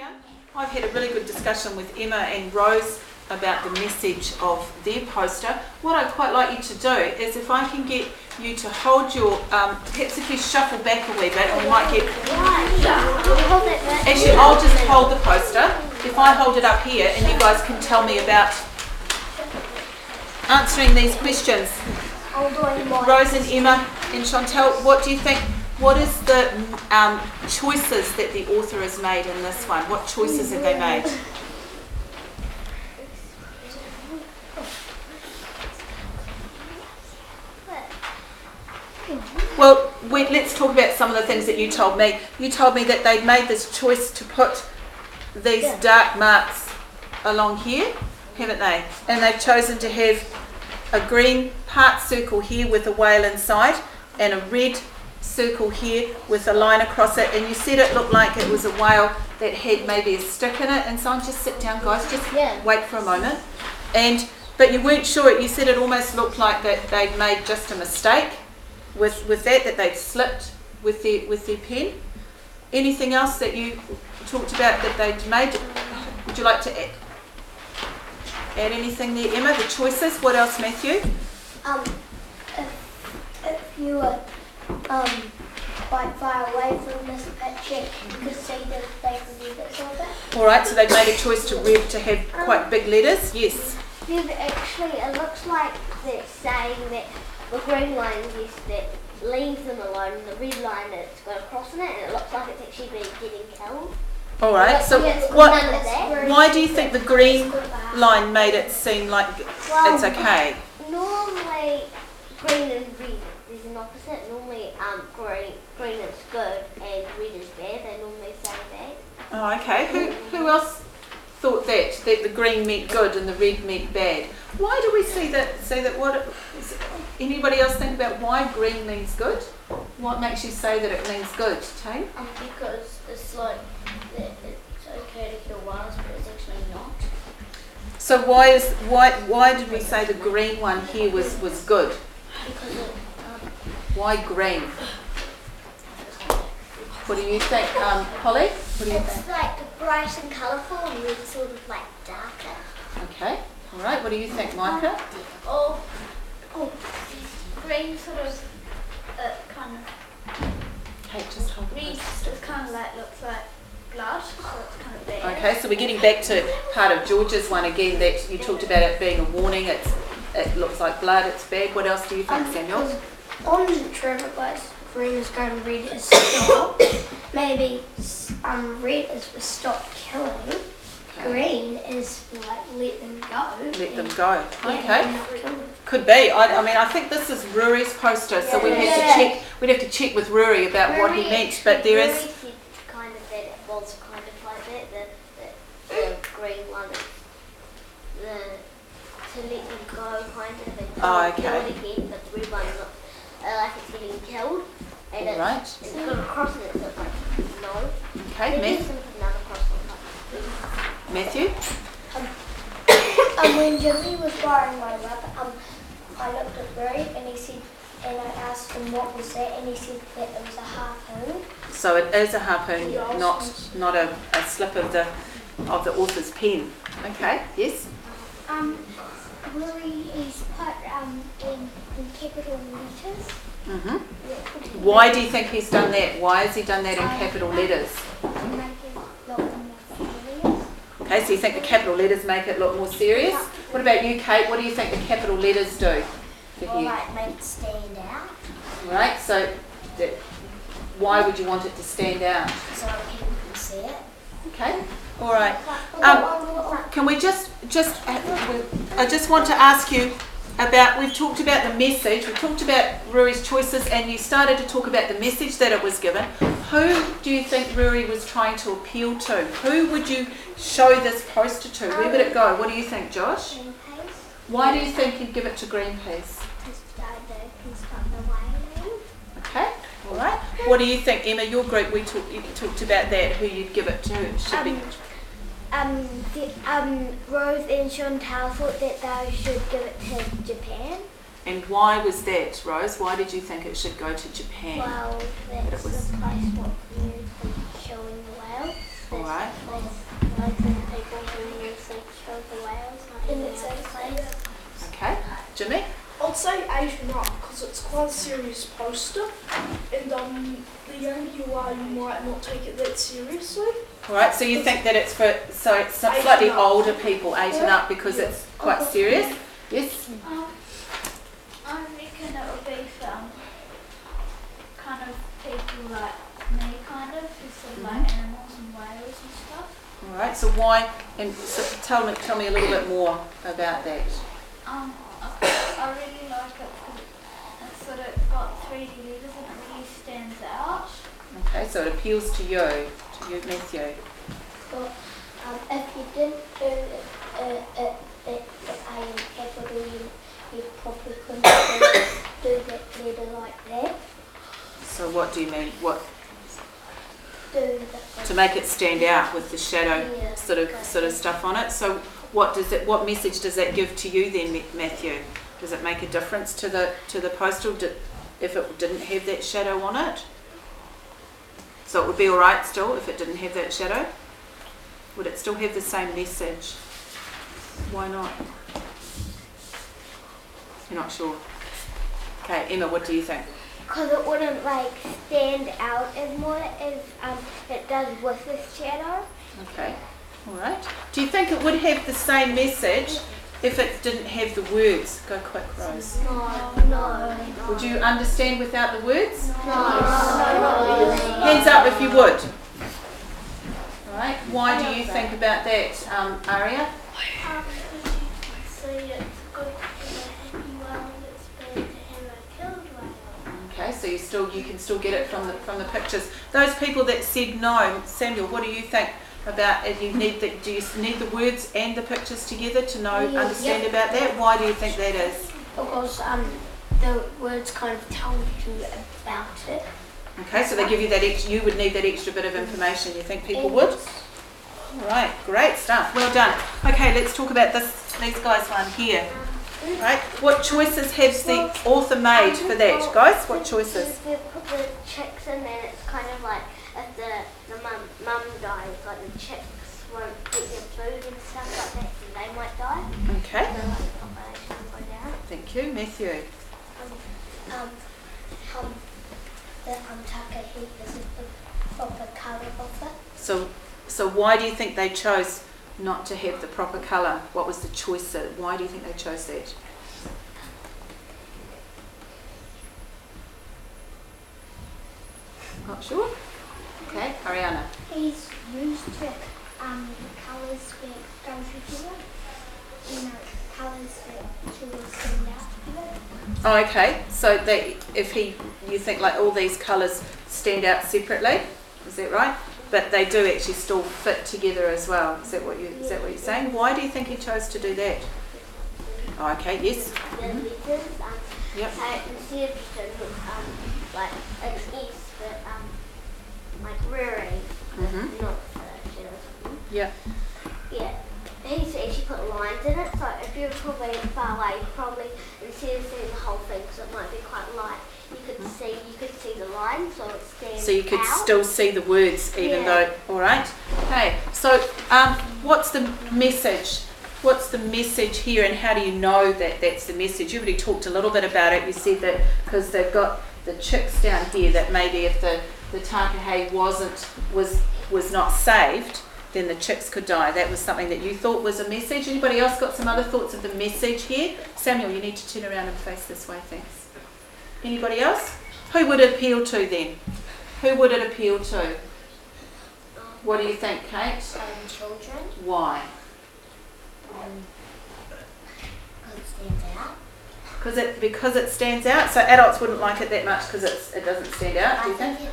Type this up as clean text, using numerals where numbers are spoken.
here. I've had a really good discussion with Emma and Rose about the message of their poster. What I'd quite like you to do is if I can get you to hold your, perhaps if you shuffle back a wee bit, we might get... Actually, I'll just hold the poster. If I hold it up here and you guys can tell me about answering these questions. Rose and Emma and Chantel, what do you think? What is the choices that the author has made in this one? What choices have they made? Well, let's talk about some of the things that you told me. You told me that they'd made this choice to put these dark marks along here, haven't they? And they've chosen to have a green part circle here with a whale inside and a red circle here with a line across it, and you said it looked like it was a whale that had maybe a stick in it and so on. Just sit down, guys, just wait for a moment. But you weren't sure, you said it almost looked like that they'd made just a mistake with that they'd slipped with their pen. Anything else that you talked about that they'd made? Would you like to add anything there, Emma? The choices, what else, Matthew? If you were quite far away from this picture, you could see the big letters of it. Alright, so they've made a choice to have quite big letters, yes. Yeah, but actually it looks like they're saying that the green line is that leaves them alone, and the red line that's got a cross in it, and it looks like it's actually been getting killed. Alright, so why do you think the green line made it seem like it's okay? Normally green and red is an opposite. Normally green is good and red is bad. They normally say that. Oh, okay. Who else thought that the green meant good and the red meant bad? Why do we say that? Anybody else think about why green means good? What makes you say that it means good, Tane? Because it's like it's okay to kill whales, but it's actually not. So why did we say the green one here was good? Because it, why green? What do you think, Holly? What do you think? It's like bright and colourful, and red's sort of like darker. Okay. All right. What do you think, Micah? green sort of kind of. Kate, just hold the Red poster. is kind of like looks like blood, so it's kind of bad. Okay, so we're getting back to part of George's one again that you talked about it being a warning. It looks like blood. It's bad. What else do you think, Samuel? On Trevor Glass, green is going, red is stop. Maybe red is for stop killing. Okay. Green is like let them go. Let them go. Okay. Not kill them. Could be. I mean, I think this is Rory's poster, so we'd have to check. We'd have to check with Rory about what he meant. But there is. Rory said kind of that it was kind of like that. The green one is to let them go kind of and kill it again, but the red one looks like it's getting killed. And it's got a cross in it, so it's like no. Okay, Matthew. When Jimmy was borrowing my rubber, I looked at Rory and he said, and I asked him what was that, and he said that it was a harpoon. So it is a harpoon, not a slip of the author's pen. Okay. Yes. Rory is put in capital letters. Mhm. Why do you think he's done that? Why has he done that in capital letters? To make it look more serious. Okay, so you think the capital letters make it look more serious? What about you, Kate? What do you think the capital letters do for you? like make it stand out, Right, so why would you want it to stand out? so people can see it. Okay, all right. Can we I just want to ask you about, we've talked about the message, we've talked about Rory's choices, and you started to talk about the message that it was given. Who do you think Rory was trying to appeal to? Who would you show this poster to? Where would it go? What do you think, Josh? Greenpeace, Why do you think you'd give it to Greenpeace? because they can stop the whaling. Okay, all right. What do you think, Emma? Your group, you talked about that. Who you'd give it to? It should be. Rose and Chantal thought that they should give it to Japan. And why was that, Rose? Why did you think it should go to Japan? Well, that's the place what used for killing the whales. All right. Loads of people who research over whales In in the the same place. Okay. Jimmy? I'd say Asian art because it's quite a serious poster, and the younger you are, you might not take it that seriously. All right. So you think that it's for it's slightly older people, 8 and up, because it's quite serious? Yes. I reckon it would be for kind of people like me, kind of, who sort of like animals and whales and stuff. All right. So why? And so tell me a little bit more about that. I really like it because it's sort of got 3D letters and it really stands out. Okay. So it appeals to you, Matthew. But if you didn't do it in capital, you probably couldn't do that letter like that. So what do you mean? What? Do that. To make it stand out with the shadow Yeah. sort of stuff on it. So what message does that give to you then, Matthew? Does it make a difference to the postal if it didn't have that shadow on it? So it would be all right still if it didn't have that shadow? Would it still have the same message? Why not? You're not sure. Okay, Emma, what do you think? Because it wouldn't like stand out as more as it does with the shadow. Okay, all right. Do you think it would have the same message if it didn't have the words? Go quick, Rose. No. Would you understand without the words? No. Hands up if you would. All right. Why do you think about that, Aria? Because you see it's good for the happy whale, it's bad to have a killed whale. Okay, so you can still get it from the pictures. Those people that said no, Samuel, what do you think about it? Do you need the words and the pictures together to understand about that? Why do you think that is? Because the words kind of tell you about it. Okay, so they give you that extra, you would need that extra bit of information. You think people would? All right, great stuff. Well done. Okay, let's talk about these guys one here. Right, what choices has the author made for that, guys? What choices? They put the chicks in there. It's kind of like if the mum dies, like the chicks won't get their food and stuff like that, and they might die. Okay, So like the population will go down. thank you, Matthew. The Takahit is the proper colour of it. So why do you think they chose not to have the proper colour? What was the choice? Why do you think they chose that? Not sure? Okay, Ariana. He's used to colours that go together. Colours that sort of stand out together. Oh, okay. So you think like all these colours stand out separately, is that right? But they do actually still fit together as well. Is that what you're saying? Why do you think he chose to do that? Oh, okay. Yes. The letters, Yep. instead of just like it's S, but like Ruri, Mhm. not shit or something. Yeah. Yeah. He's actually put lines in it, so if you're probably far away, probably instead of seeing the whole thing, so it might be quite light, you could see the line, so it stands So you could out. still see the words even though, all right. Okay, so what's the message? What's the message here and how do you know that that's the message? You already talked a little bit about it. You said that because they've got the chicks down here, that maybe if the takahe was not saved, then the chicks could die. That was something that you thought was a message. Anybody else got some other thoughts of the message here? Samuel, you need to turn around and face this way, thanks. Anybody else? Who would it appeal to then? Who would it appeal to? What do you think, Kate? Children. Why? Because it stands out. Because it stands out. So adults wouldn't like it that much because it doesn't stand out. Do you think? It